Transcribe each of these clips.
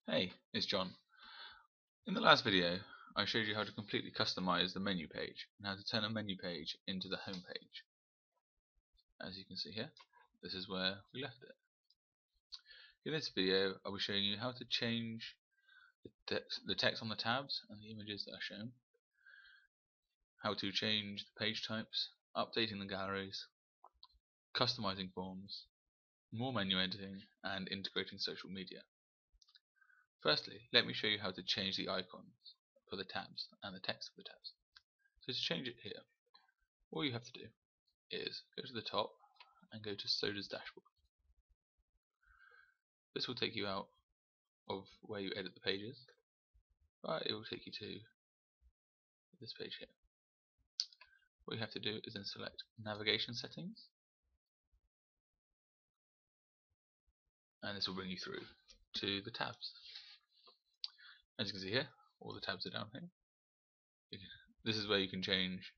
Hey, it's John. In the last video, I showed you how to completely customize the menu page and how to turn a menu page into the home page. As you can see here, this is where we left it. In this video, I'll be showing you how to change the text on the tabs and the images that are shown, how to change the page types, updating the galleries, customizing forms, more menu editing, and integrating social media. Firstly, let me show you how to change the icons for the tabs and the text of the tabs. So to change it here, all you have to do is go to the top and go to Soda's dashboard. This will take you out of where you edit the pages, but it will take you to this page here. What you have to do is then select navigation settings, and this will bring you through to the tabs. As you can see here, all the tabs are down here. This is where you can change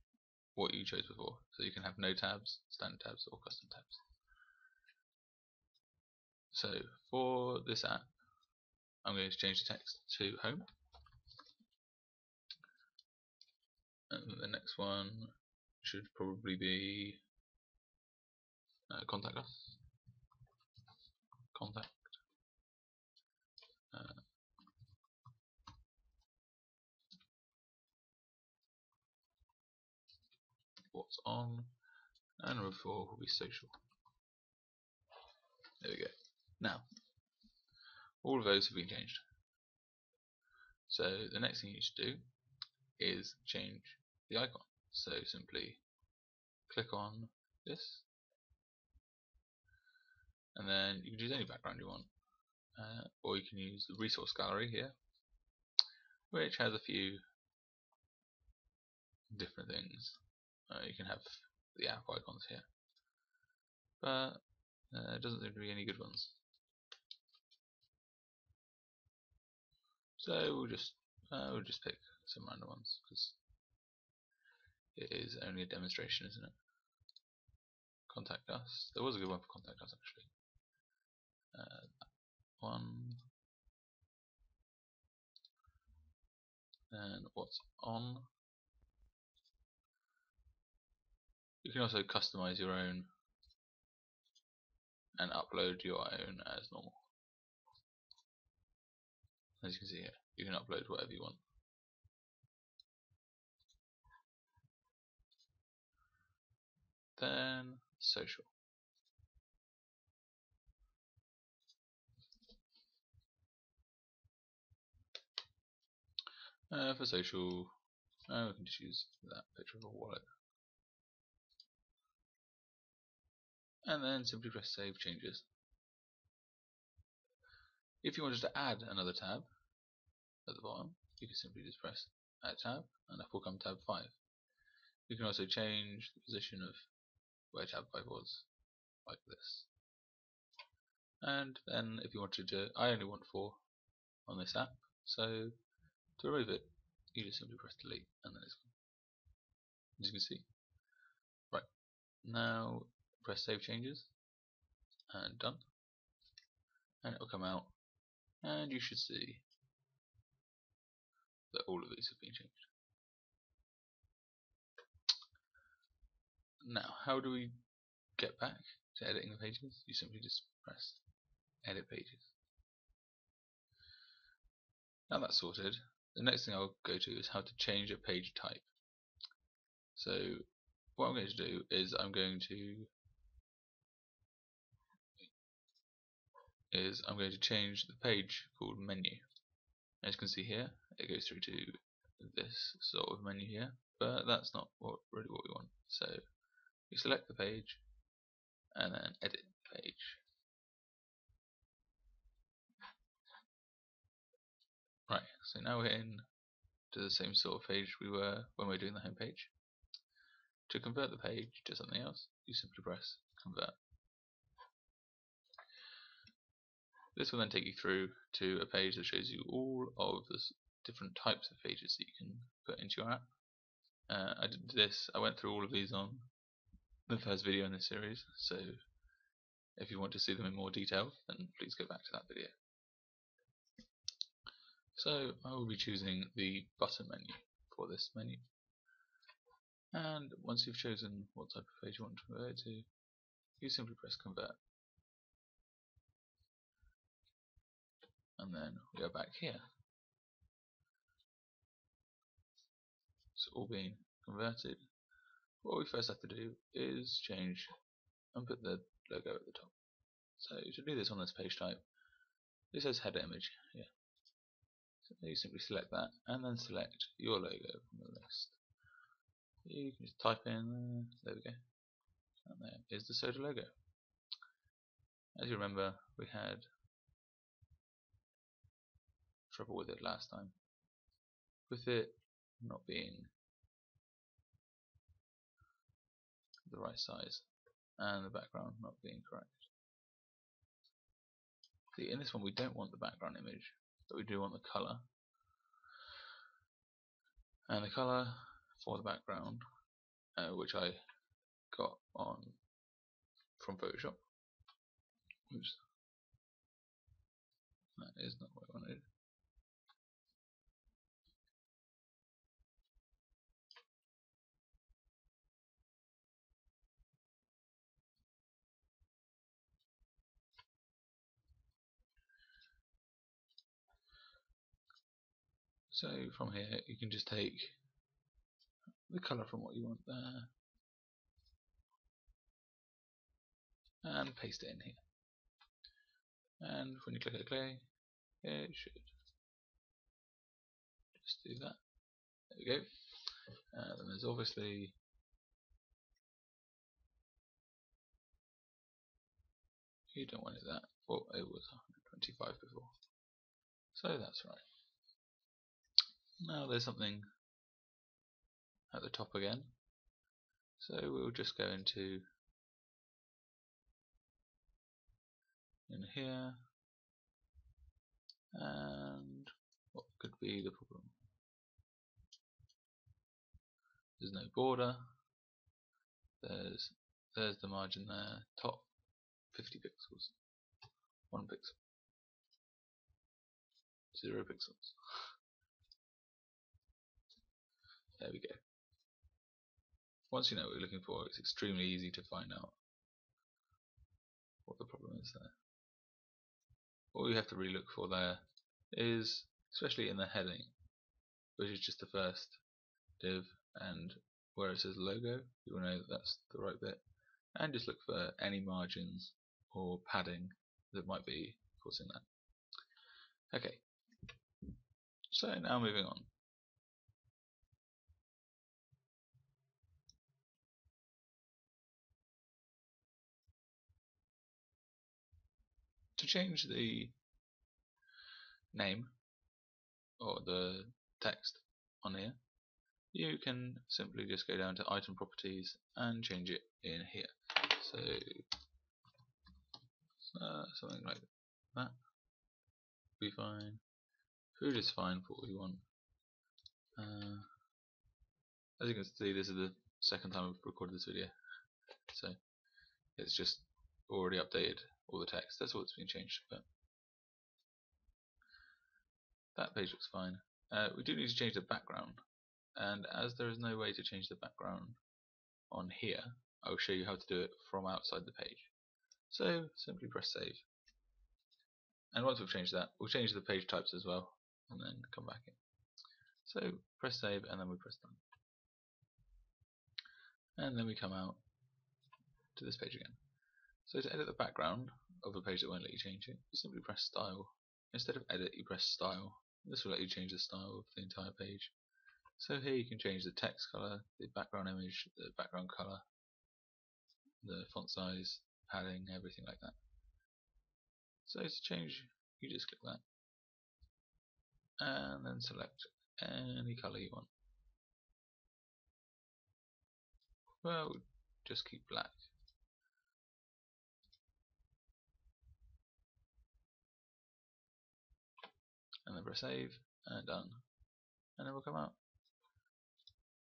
what you chose before, so you can have no tabs, standard tabs, or custom tabs. So for this app, I'm going to change the text to home, and the next one should probably be contact us. Contact. What's on, and row 4 will be social. There we go. Now, all of those have been changed. So the next thing you need to do is change the icon. So simply click on this, and then you can choose any background you want, or you can use the resource gallery here, which has a few different things. You can have the app icons here, but it doesn't seem to be any good ones. So we'll just pick some random ones because it is only a demonstration, isn't it? Contact us. There was a good one for contact us actually. That one. And what's on. You can also customize your own and upload your own as normal. As you can see here, you can upload whatever you want. Then social. For social, we can just use that picture of a wallet. And then simply press save changes. If you wanted to add another tab at the bottom, you can simply just press add tab, and up will come tab 5. You can also change the position of where tab 5 was, like this. And then if you wanted to, I only want 4 on this app, so to remove it, you just simply press delete, and then it's gone. As you can see. Right, now press save changes, and done. And it will come out, and you should see that all of these have been changed. Now, how do we get back to editing the pages? You simply just press edit pages. Now that's sorted, the next thing I'll go to is how to change a page type. So what I'm going to do is I'm going to change the page called menu. As you can see here, it goes through to this sort of menu here, but that's not really what we want. So you select the page and then edit page. Right, so now we're in to the same sort of page we were when we were doing the home page. To convert the page to something else, you simply press convert. This will then take you through to a page that shows you all of the different types of pages that you can put into your app. I went through all of these on the first video in this series, so if you want to see them in more detail, then please go back to that video. So I will be choosing the button menu for this menu, and once you've chosen what type of page you want to convert to, you simply press convert, and then we are back here. It's all been converted. What we first have to do is change and put the logo at the top. So to do this on this page type, it says header image here. So you simply select that and then select your logo from the list. You can just type in there we go, and there is the soda logo. As you remember, we had trouble with it last time, with it not being the right size and the background not being correct. See, in this one we don't want the background image, but we do want the colour. And the colour for the background, which I got on from Photoshop. Oops, that is not what I wanted. So from here you can just take the colour from what you want there and paste it in here. And when you click OK, it should just do that. There we go. Then there's obviously you don't want it that. Well, it was 125 before, so that's right. Now there's something at the top again, so we'll just go into in here, and what could be the problem? There's no border. There's the margin there, top 50 pixels, 1 pixel, 0 pixels. There we go. Once you know what you're looking for, it's extremely easy to find out what the problem is there. All you have to really look for there is, especially in the heading, which is just the first div, and where it says logo, you will know that that's the right bit, and just look for any margins or padding that might be causing that. Okay, so now moving on. To change the name or the text on here, you can simply just go down to item properties and change it in here. So something like that would be fine. Food is fine for what we want. As you can see, this is the second time I've recorded this video, so it's just already updated all the text. That's all that's been changed, but that page looks fine. We do need to change the background, and as there is no way to change the background on here, I will show you how to do it from outside the page. So simply press save, and once we've changed that, we'll change the page types as well, and then come back in. So press save, and then we press done, and then we come out to this page again. So to edit the background of a page that won't let you change it, you simply press style. Instead of edit, you press style. This will let you change the style of the entire page. So here you can change the text color, the background image, the background color, the font size, padding, everything like that. So to change, you just click that and then select any color you want. Well, just keep black. And then press save and done. And then we'll come out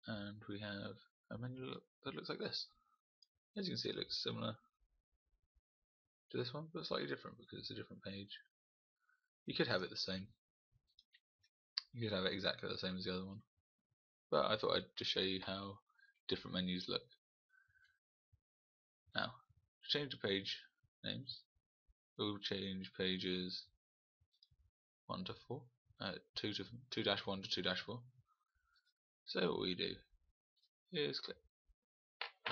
and we have a menu that looks like this. As you can see, it looks similar to this one, but slightly different because it's a different page. You could have it the same, You could have it exactly the same as the other one, but I thought I'd just show you how different menus look. Now, to change the page names, we'll change pages 1 to 4, 2-1 to 2-4. So what we do is click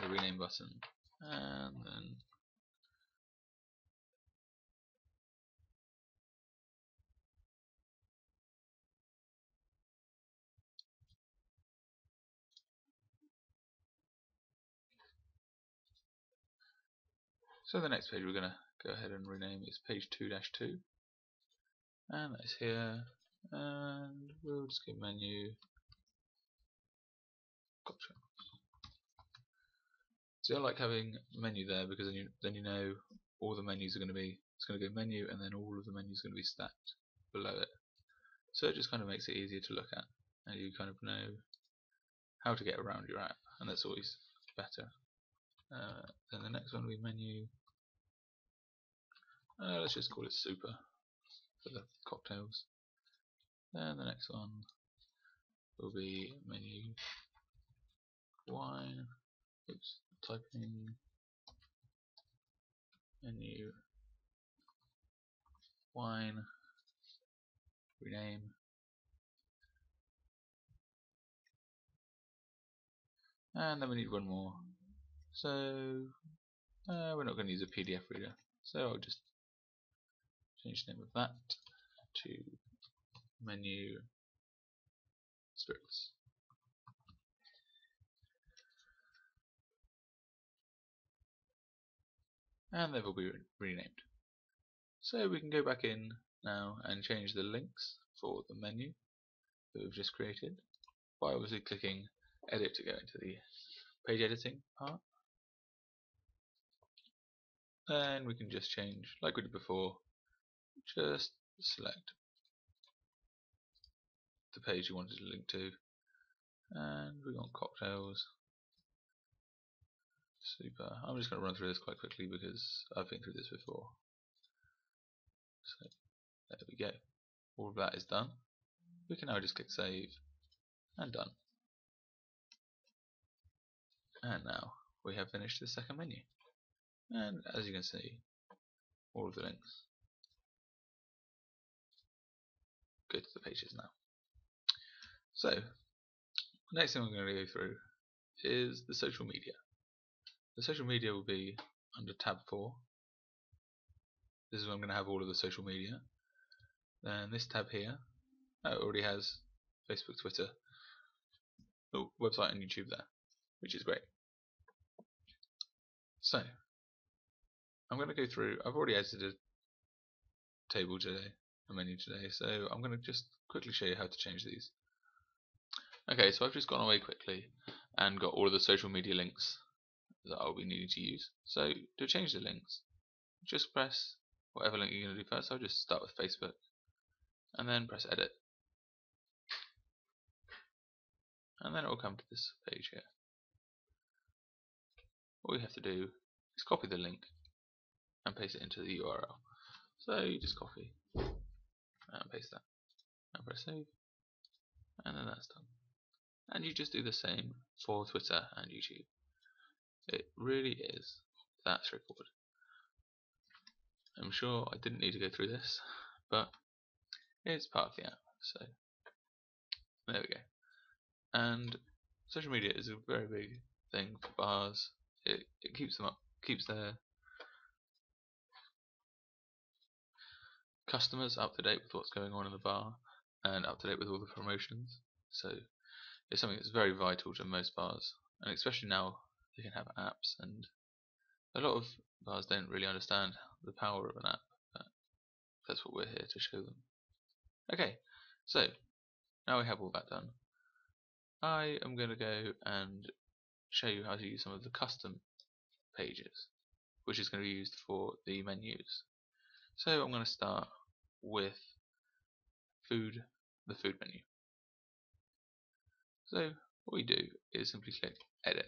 the rename button, and then so the next page we're going to go ahead and rename is page 2-2, and that's here, and we'll just go menu, gotcha. So I like having menu there because then you know all the menus are going to be, it's going to go menu and then all of the menus are going to be stacked below it. So it just kind of makes it easier to look at, and you kind of know how to get around your app, and that's always better. Then the next one will be menu, let's just call it super for the cocktails. Then the next one will be menu wine, oops, typing menu wine, rename, and then we need one more. So we're not going to use a PDF reader, so I'll just change the name of that to menu spirits. And they will be renamed. So we can go back in now and change the links for the menu that we've just created by obviously clicking edit to go into the page editing part. Then we can just change, like we did before, just select the page you wanted to link to, and we want cocktails, super. I'm just going to run through this quite quickly because I've been through this before. So there we go. All of that is done. We can now just click save and done. And now we have finished the second menu. And as you can see, all of the links go to the pages now. So the next thing we're going to go through is the social media. The social media will be under tab 4. This is where I'm going to have all of the social media. Then this tab here already has Facebook, Twitter, website and YouTube there, which is great. So I'm going to go through, I've already edited a table today, a menu today, so I'm going to just quickly show you how to change these. Okay, so I've just gone away quickly and got all of the social media links that I'll be needing to use. So to change the links, just press whatever link you're going to do first. I'll just start with Facebook and then press edit, and then it will come to this page here. All you have to do is copy the link and paste it into the URL. So you just copy and paste that and press save, and then that's done. And you just do the same for Twitter and YouTube. It really is that straightforward. I'm sure I didn't need to go through this, but it's part of the app, so there we go. And social media is a very big thing for bars. It keeps them up, keeps their customers up to date with what's going on in the bar and up to date with all the promotions. So it's something that's very vital to most bars, and especially now they can have apps, and a lot of bars don't really understand the power of an app, but that's what we're here to show them. Okay, so now we have all that done, I am going to go and show you how to use some of the custom pages, which is going to be used for the menus. So I'm going to start with the food menu. So what we do is simply click edit.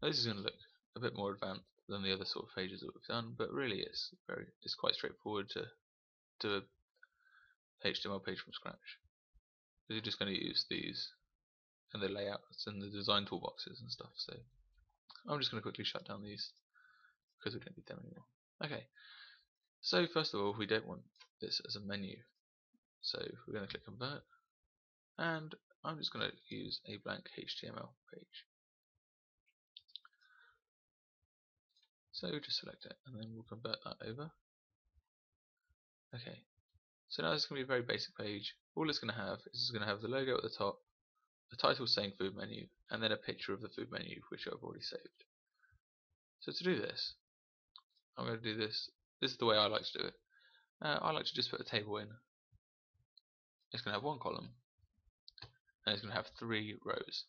Now this is going to look a bit more advanced than the other sort of pages that we've done, but really it's quite straightforward to do a HTML page from scratch. you're just going to use these and the layouts and the design toolboxes and stuff. So I'm just going to quickly shut down these because we don't need them anymore. Okay, so first of all, we don't want this as a menu, so we're going to click convert, and I'm just going to use a blank HTML page. So just select it and then we'll convert that over. Okay, so now this is going to be a very basic page. All it's going to have is it's going to have the logo at the top, the title saying food menu, and then a picture of the food menu which I've already saved. So to do this, I'm going to do this. This is the way I like to do it. I like to just put a table in. It's going to have one column and it's going to have 3 rows.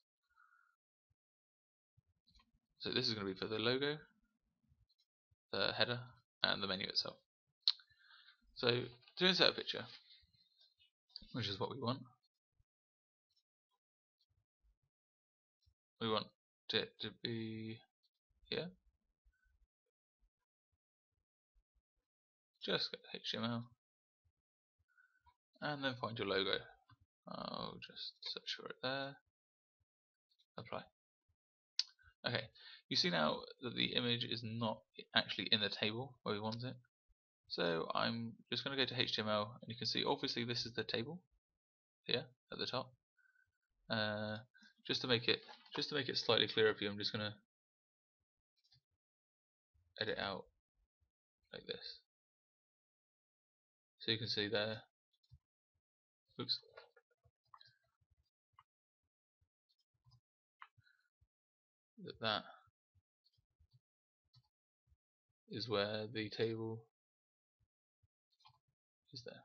So this is going to be for the logo, the header, and the menu itself. So to insert a picture, which is what we want it to be here. Just get HTML and then find your logo. I'll just search for it there. Apply. Okay, you see now that the image is not actually in the table where we want it. So I'm just going to go to HTML, and you can see obviously this is the table here at the top. Just to make it slightly clearer for you, I'm just going to edit out like this, so you can see there. Oops. That is where the table is there.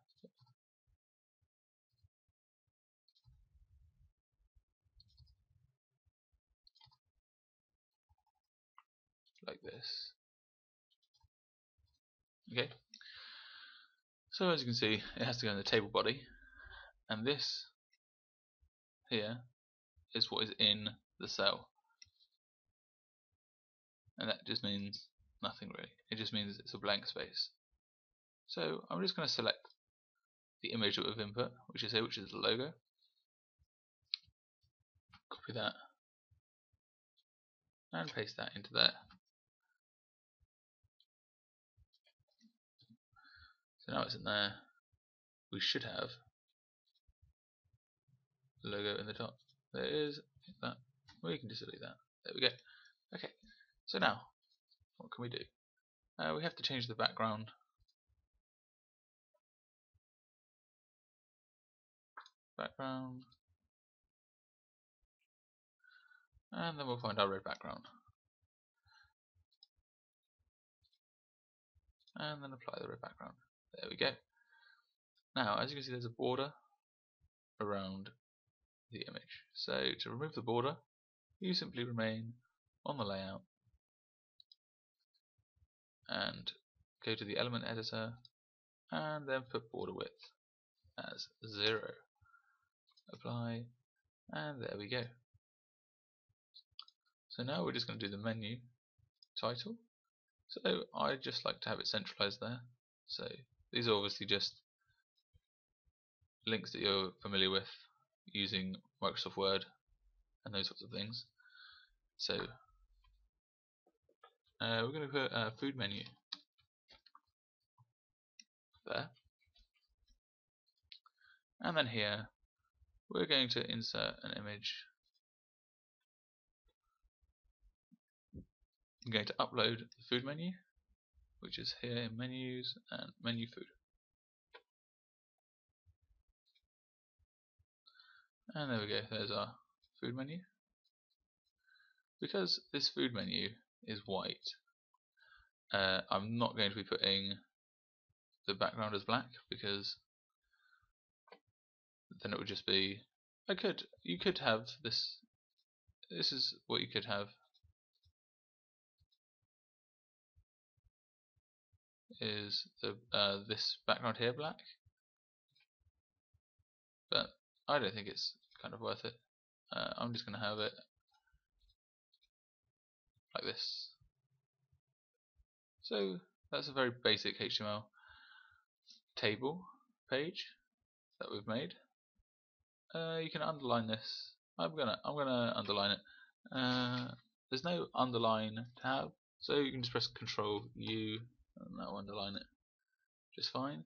Like this. Okay. So as you can see, it has to go in the table body, and this here is what is in the cell, and that just means nothing really. It just means it's a blank space. So I'm just going to select the image that we've input, which is here, which is the logo. Copy that and paste that into there. So now it's in there. We should have the logo in the top. There it is. That. We can just delete that. There we go. Okay. So now, what can we do? We have to change the background. And then we'll find our red background. And then apply the red background. There we go. Now, as you can see, there's a border around the image. So to remove the border, you simply remain on the layout and go to the element editor and then put border width as 0. Apply, and there we go. So now we're just going to do the menu title. So I just like to have it centralized there. So these are obviously just links that you're familiar with using Microsoft Word and those sorts of things. So we're going to put a food menu there, and then here we're going to insert an image. I'm going to upload the food menu, which is here in menus and menu food. And there we go, there's our food menu. Because this food menu is white, I'm not going to be putting the background as black, because then it would just be, you could have this is what you could have, is this background here black, but I don't think it's kind of worth it. I'm just going to have it like this. So that's a very basic HTML table page that we've made. You can underline this. I'm gonna underline it. There's no underline tab, so you can just press Control U and that'll underline it just fine.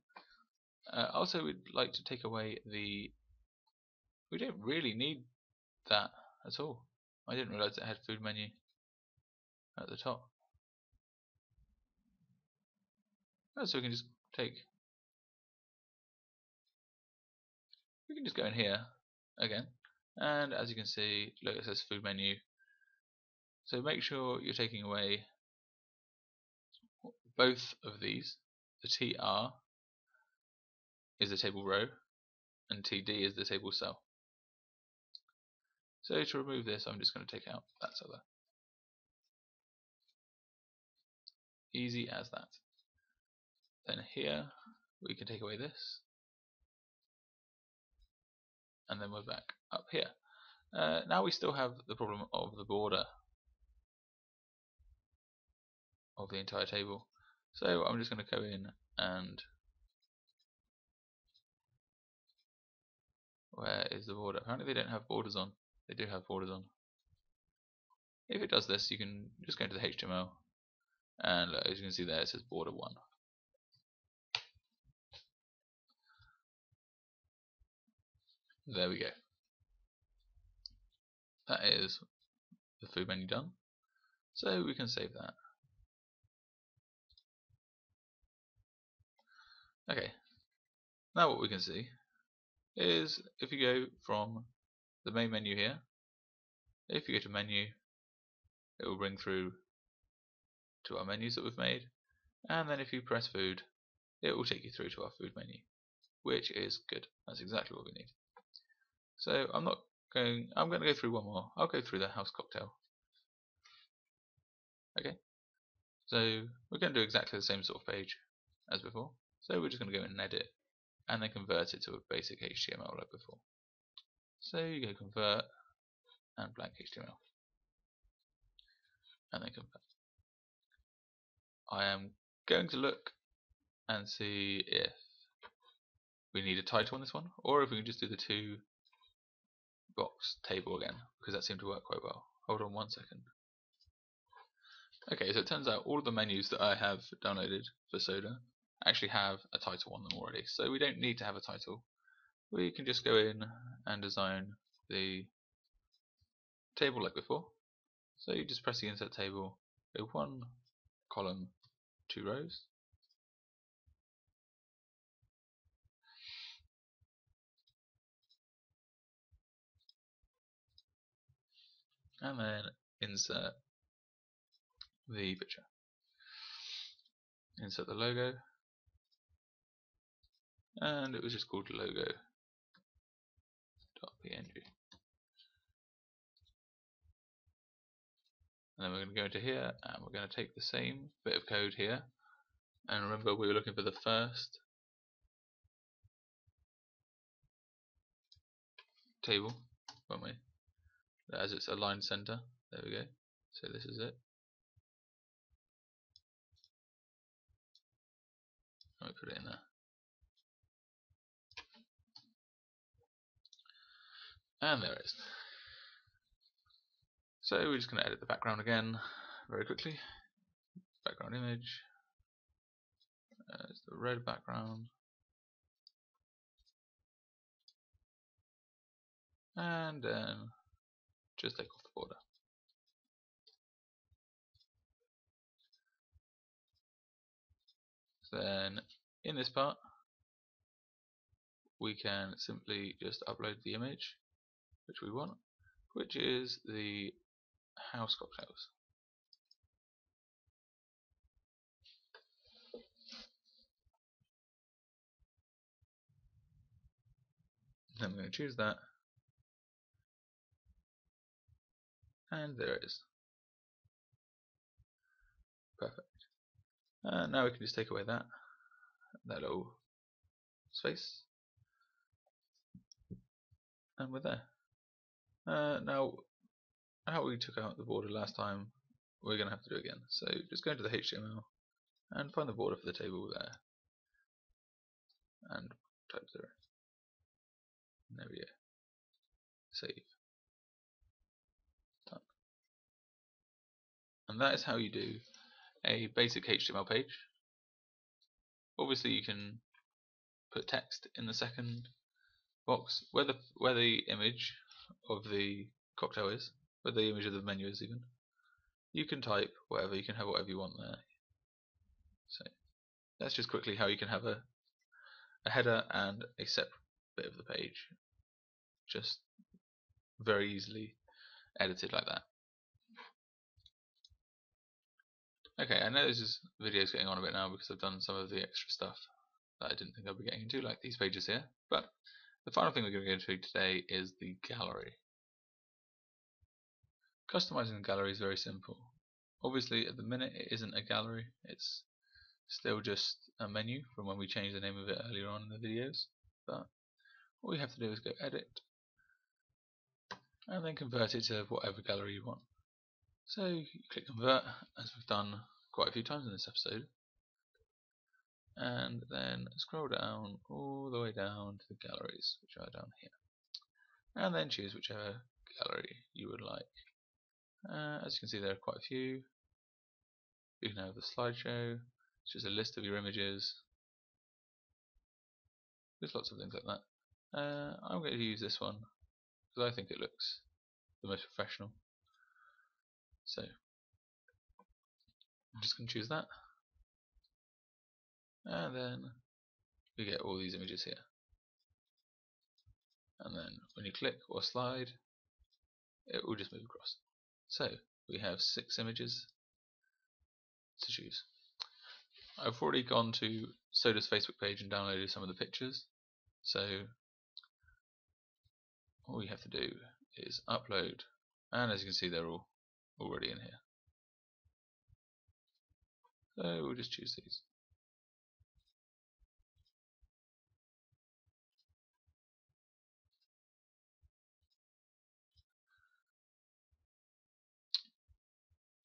Also, we'd like to take away the. We don't really need that at all. I didn't realise it had food menu at the top. So we can just go in here again, and as you can see, look, it says food menu. So make sure you're taking away both of these. The TR is the table row, and TD is the table cell. So to remove this, I'm just going to take out that cell there. Easy as that. Then here we can take away this, and then we're back up here. Now we still have the problem of the border of the entire table. So I'm just going to go in and where is the border? Apparently they don't have borders on. They do have borders on. If it does this, you can just go into the HTML and as you can see there it says border 1. There we go. That is the food menu done. So we can save that. Okay. Now what we can see is if you go from the main menu here, if you go to menu, it will bring through to our menus that we've made, and then if you press food, it will take you through to our food menu, which is good. That's exactly what we need. So I'm going to go through one more. I'll go through the house cocktail. Okay. So we're going to do exactly the same sort of page as before. So we're just going to go in and edit, and then convert it to a basic HTML like before. So you go convert and blank HTML, and then convert. I am going to look and see if we need a title on this one, or if we can just do the 2 box table again, because that seemed to work quite well. Hold on one second. Okay, so it turns out all of the menus that I have downloaded for Soda actually have a title on them already, so we don't need to have a title. We can just go in and design the table like before. So you just press the insert table, go 1 column, 2 rows, and then insert the picture. Insert the logo, and it was just called logo.png. And then we're going to go into here and we're going to take the same bit of code here, and remember we were looking for the first table, weren't we? As it's aligned center. There we go. So this is it. Let me put it in there. And there it is. So we're just going to edit the background again very quickly. Background image. It's the red background. And then just take off the border. So then in this part we can simply just upload the image which we want, which is the house cocktails. Then I'm going to choose that, and there it is. Perfect. And now we can just take away that little space, and we're there. Now, how we took out the border last time, we're going to have to do again. So just go into the HTML and find the border for the table there, and type 0. There we go. save. Done. And that is how you do a basic HTML page. Obviously you can put text in the second box where the image of the cocktail is, where the image of the menu is even. You can type whatever, you can have whatever you want there. So that's just quickly how you can have a header and a separate bit of the page, just very easily edited like that. Okay, I know this video's getting on a bit now because I've done some of the extra stuff that I didn't think I'd be getting into, like these pages here, but the final thing we're going to get into today is the gallery. Customizing the gallery is very simple. Obviously at the minute it isn't a gallery, it's still just a menu from when we changed the name of it earlier on in the videos, but all you have to do is go edit and then convert it to whatever gallery you want. So you click convert, as we've done quite a few times in this episode, and then scroll down all the way down to the galleries, which are down here, and then choose whichever gallery you would like. As you can see, there are quite a few. You can have the slideshow, it's just a list of your images. There's lots of things like that. I'm going to use this one because I think it looks the most professional. So I'm just going to choose that, and then we get all these images here. And then when you click or slide, it will just move across. So we have 6 images to choose. I've already gone to Soda's Facebook page and downloaded some of the pictures, so all you have to do is upload, and as you can see they're all already in here. So we'll just choose these.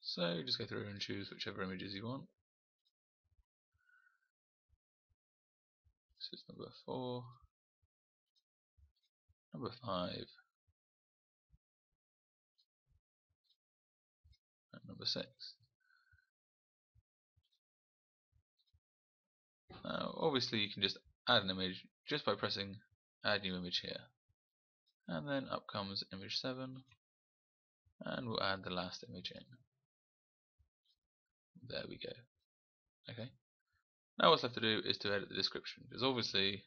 So just go through and choose whichever images you want. This is number 4, number 5, and number 6. Now obviously you can just add an image just by pressing add new image here, and then up comes image 7, and we'll add the last image in. There we go. Okay. Now what's left to do is to edit the description, because obviously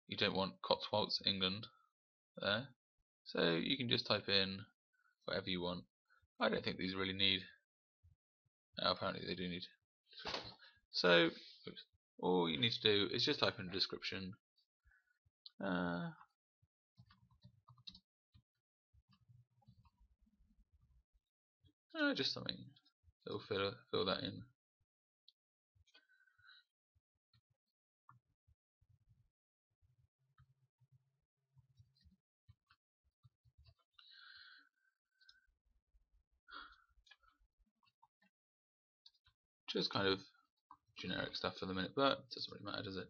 you don't want Cotswolds, England there, so you can just type in whatever you want. I don't think these really need, apparently they do need. So all you need to do is just type in a description. Just something that will fill that in. Just kind of generic stuff for the minute, but it doesn't really matter, does it?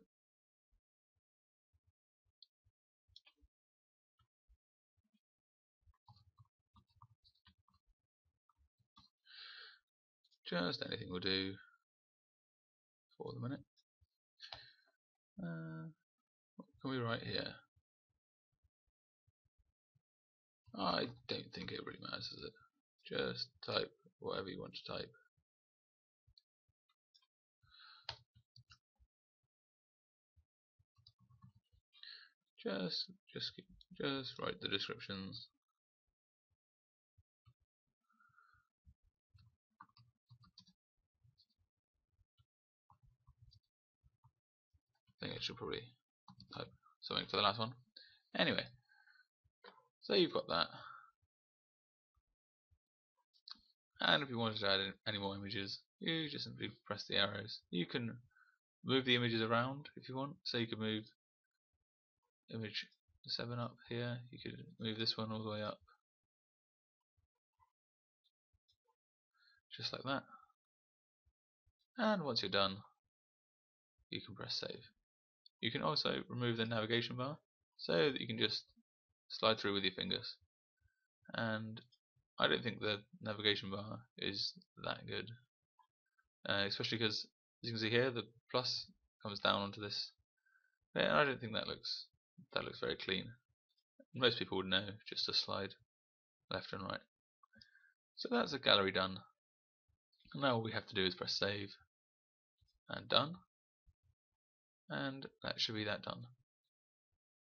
Just anything will do for the minute. What can we write here? I don't think it really matters, does it? Just type whatever you want to type. Just write the descriptions. I think I should probably type something for the last one. Anyway, so you've got that. And if you wanted to add any more images, you just simply press the arrows. You can move the images around if you want. So you could move image 7 up here. You could move this one all the way up. Just like that. And once you're done, you can press save. You can also remove the navigation bar so that you can just slide through with your fingers. And I don't think the navigation bar is that good, especially because, as you can see here, the plus comes down onto this. Yeah, I don't think that looks very clean. Most people would know just to slide left and right. So that's a gallery done. Now all we have to do is press save and done, and that should be that done.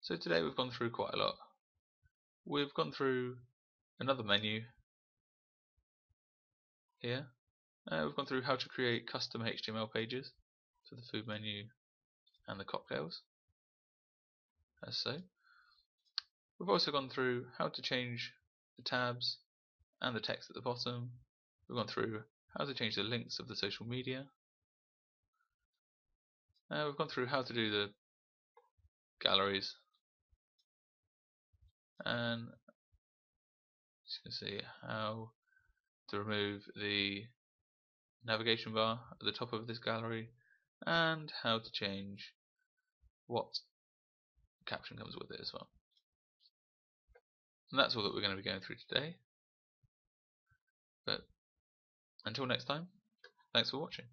So today we've gone through quite a lot. We've gone through another menu here. We've gone through how to create custom HTML pages for the food menu and the cocktails, as so. We've also gone through how to change the tabs and the text at the bottom. We've gone through how to change the links of the social media. We've gone through how to do the galleries, and as you can see, how to remove the navigation bar at the top of this gallery, and how to change what caption comes with it as well. And that's all that we're going to be going through today. But until next time, thanks for watching.